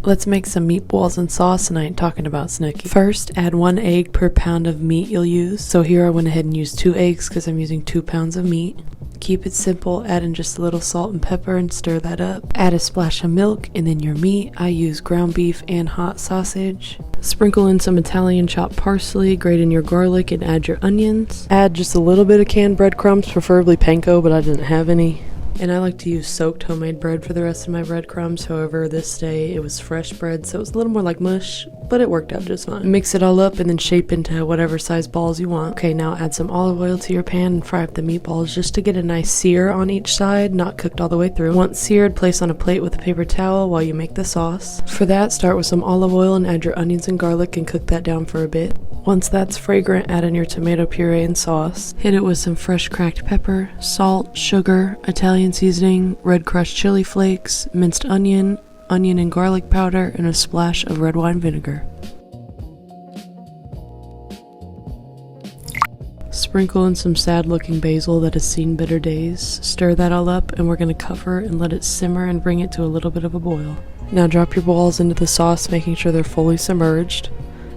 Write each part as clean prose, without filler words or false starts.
Let's make some meatballs and sauce, and I ain't talking about Snooki. First, add 1 egg per pound of meat you'll use. So here I went ahead and used 2 eggs because I'm using 2 pounds of meat. Keep it simple, add in just a little salt and pepper and stir that up. Add a splash of milk and then your meat. I use ground beef and hot sausage. Sprinkle in some Italian chopped parsley, grate in your garlic and add your onions. Add just a little bit of canned breadcrumbs, preferably panko, but I didn't have any. And I like to use soaked homemade bread for the rest of my breadcrumbs. However, this day it was fresh bread, so it was a little more like mush, but it worked out just fine. Mix it all up and then shape into whatever size balls you want. Okay, now add some olive oil to your pan and fry up the meatballs just to get a nice sear on each side, not cooked all the way through. Once seared, place on a plate with a paper towel while you make the sauce. For that, start with some olive oil and add your onions and garlic and cook that down for a bit. Once that's fragrant, add in your tomato puree and sauce. Hit it with some fresh cracked pepper, salt, sugar, Italian seasoning, red crushed chili flakes, minced onion and garlic powder, and a splash of red wine vinegar. Sprinkle in some sad-looking basil that has seen better days. Stir that all up, and we're going to cover and let it simmer and bring it to a little bit of a boil. Now drop your balls into the sauce, making sure they're fully submerged.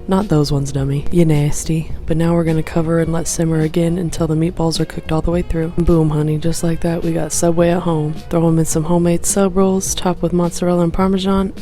Not those ones, dummy. You nasty. But now we're gonna cover and let simmer again until the meatballs are cooked all the way through. Boom, honey, just like that, we got Subway at home. Throw them in some homemade sub rolls, topped with mozzarella and Parmesan.